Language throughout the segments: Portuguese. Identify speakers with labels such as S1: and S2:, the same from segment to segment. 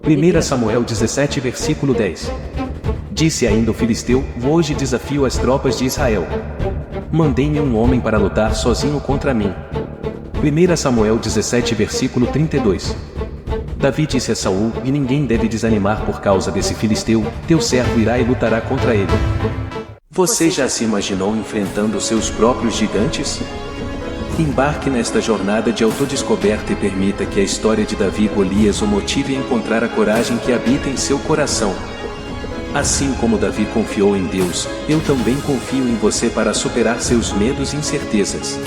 S1: 1 Samuel 17 versículo 10. Disse ainda o filisteu: hoje desafio as tropas de Israel. Mandei-me um homem para lutar sozinho contra mim. 1 Samuel 17 versículo 32. Davi disse a Saul: e ninguém deve desanimar por causa desse filisteu, teu servo irá e lutará contra ele. Você já se imaginou enfrentando seus próprios gigantes? Embarque nesta jornada de autodescoberta e permita que a história de Davi e Golias o motive a encontrar a coragem que habita em seu coração. Assim como Davi confiou em Deus, eu também confio em você para superar seus medos e incertezas.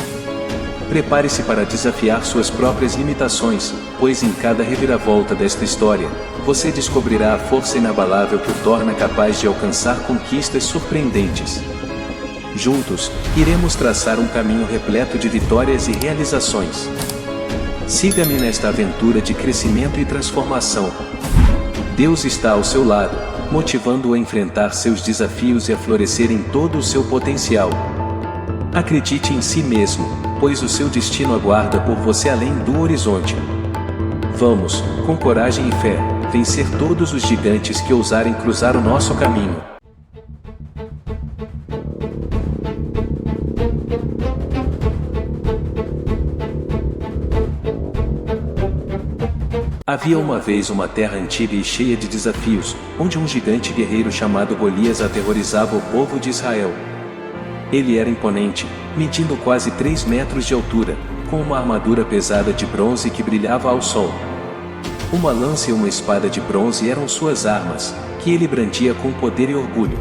S1: Prepare-se para desafiar suas próprias limitações, pois em cada reviravolta desta história, você descobrirá a força inabalável que o torna capaz de alcançar conquistas surpreendentes. Juntos, iremos traçar um caminho repleto de vitórias e realizações. Siga-me nesta aventura de crescimento e transformação. Deus está ao seu lado, motivando-o a enfrentar seus desafios e a florescer em todo o seu potencial. Acredite em si mesmo, pois o seu destino aguarda por você além do horizonte. Vamos, com coragem e fé, vencer todos os gigantes que ousarem cruzar o nosso caminho. Havia uma vez uma terra antiga e cheia de desafios, onde um gigante guerreiro chamado Golias aterrorizava o povo de Israel. Ele era imponente, medindo quase 3 metros de altura, com uma armadura pesada de bronze que brilhava ao sol. Uma lança e uma espada de bronze eram suas armas, que ele brandia com poder e orgulho.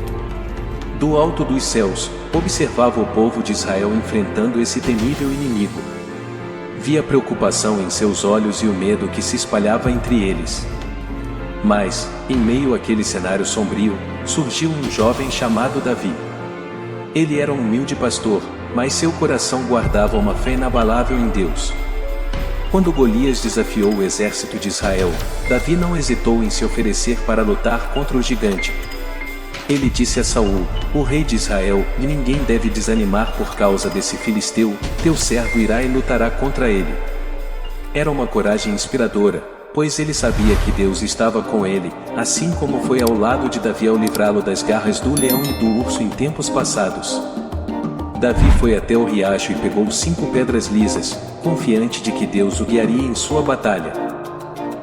S1: Do alto dos céus, observava o povo de Israel enfrentando esse temível inimigo. Via a preocupação em seus olhos e o medo que se espalhava entre eles. Mas, em meio àquele cenário sombrio, surgiu um jovem chamado Davi. Ele era um humilde pastor, mas seu coração guardava uma fé inabalável em Deus. Quando Golias desafiou o exército de Israel, Davi não hesitou em se oferecer para lutar contra o gigante. Ele disse a Saul, o rei de Israel: e ninguém deve desanimar por causa desse filisteu, teu servo irá e lutará contra ele. Era uma coragem inspiradora, pois ele sabia que Deus estava com ele, assim como foi ao lado de Davi ao livrá-lo das garras do leão e do urso em tempos passados. Davi foi até o riacho e pegou 5 pedras lisas, confiante de que Deus o guiaria em sua batalha.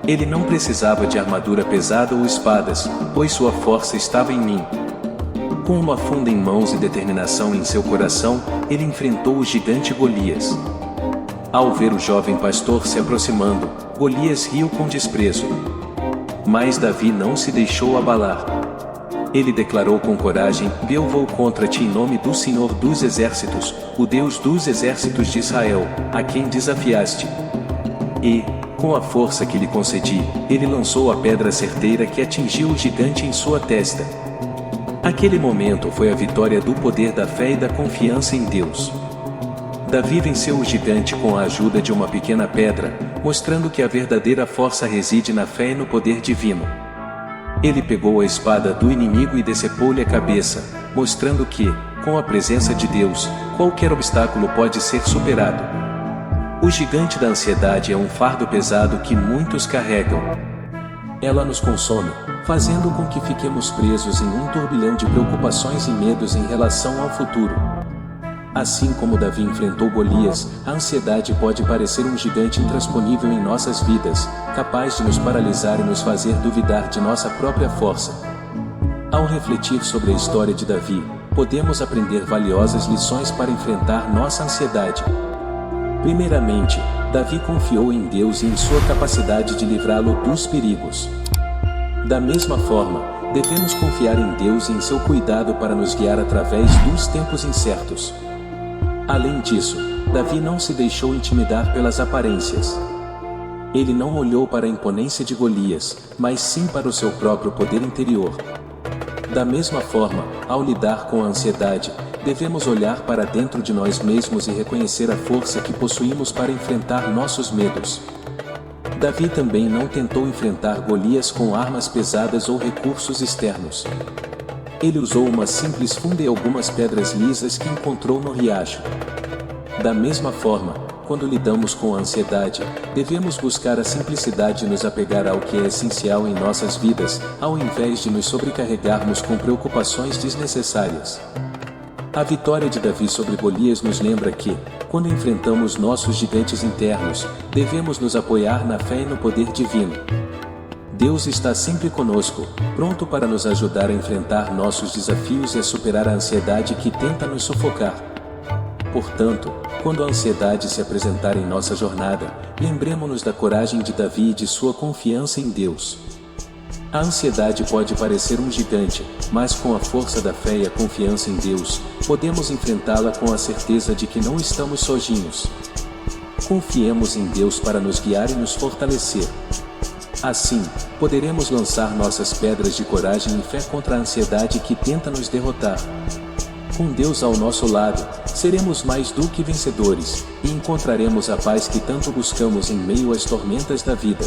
S1: Ele não precisava de armadura pesada ou espadas, pois sua força estava em mim. Com uma funda em mãos e determinação em seu coração, ele enfrentou o gigante Golias. Ao ver o jovem pastor se aproximando, Golias riu com desprezo. Mas Davi não se deixou abalar. Ele declarou com coragem: eu vou contra ti em nome do Senhor dos Exércitos, o Deus dos exércitos de Israel, a quem desafiaste. E, com a força que lhe concedi, ele lançou a pedra certeira que atingiu o gigante em sua testa. Aquele momento foi a vitória do poder da fé e da confiança em Deus. Davi venceu o gigante com a ajuda de uma pequena pedra, mostrando que a verdadeira força reside na fé e no poder divino. Ele pegou a espada do inimigo e decepou-lhe a cabeça, mostrando que, com a presença de Deus, qualquer obstáculo pode ser superado. O gigante da ansiedade é um fardo pesado que muitos carregam. Ela nos consome, fazendo com que fiquemos presos em um turbilhão de preocupações e medos em relação ao futuro. Assim como Davi enfrentou Golias, a ansiedade pode parecer um gigante intransponível em nossas vidas, capaz de nos paralisar e nos fazer duvidar de nossa própria força. Ao refletir sobre a história de Davi, podemos aprender valiosas lições para enfrentar nossa ansiedade. Primeiramente, Davi confiou em Deus e em sua capacidade de livrá-lo dos perigos. Da mesma forma, devemos confiar em Deus e em seu cuidado para nos guiar através dos tempos incertos. Além disso, Davi não se deixou intimidar pelas aparências. Ele não olhou para a imponência de Golias, mas sim para o seu próprio poder interior. Da mesma forma, ao lidar com a ansiedade, devemos olhar para dentro de nós mesmos e reconhecer a força que possuímos para enfrentar nossos medos. Davi também não tentou enfrentar Golias com armas pesadas ou recursos externos. Ele usou uma simples funda e algumas pedras lisas que encontrou no riacho. Da mesma forma, quando lidamos com a ansiedade, devemos buscar a simplicidade e nos apegar ao que é essencial em nossas vidas, ao invés de nos sobrecarregarmos com preocupações desnecessárias. A vitória de Davi sobre Golias nos lembra que, quando enfrentamos nossos gigantes internos, devemos nos apoiar na fé e no poder divino. Deus está sempre conosco, pronto para nos ajudar a enfrentar nossos desafios e a superar a ansiedade que tenta nos sufocar. Portanto, quando a ansiedade se apresentar em nossa jornada, lembremos-nos da coragem de Davi e de sua confiança em Deus. A ansiedade pode parecer um gigante, mas com a força da fé e a confiança em Deus, podemos enfrentá-la com a certeza de que não estamos sozinhos. Confiemos em Deus para nos guiar e nos fortalecer. Assim, poderemos lançar nossas pedras de coragem e fé contra a ansiedade que tenta nos derrotar. Com Deus ao nosso lado, seremos mais do que vencedores, e encontraremos a paz que tanto buscamos em meio às tormentas da vida.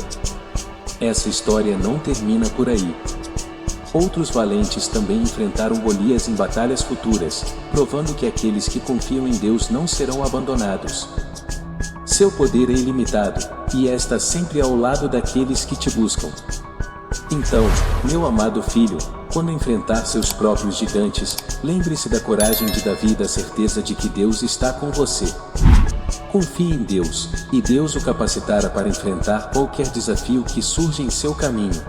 S1: Essa história não termina por aí. Outros valentes também enfrentaram Golias em batalhas futuras, provando que aqueles que confiam em Deus não serão abandonados. Seu poder é ilimitado, e está sempre ao lado daqueles que te buscam. Então, meu amado filho, quando enfrentar seus próprios gigantes, lembre-se da coragem de Davi e da certeza de que Deus está com você. Confie em Deus, e Deus o capacitará para enfrentar qualquer desafio que surja em seu caminho.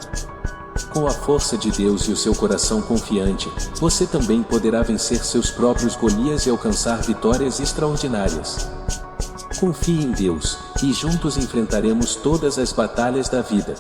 S1: Com a força de Deus e o seu coração confiante, você também poderá vencer seus próprios Golias e alcançar vitórias extraordinárias. Confie em Deus, e juntos enfrentaremos todas as batalhas da vida.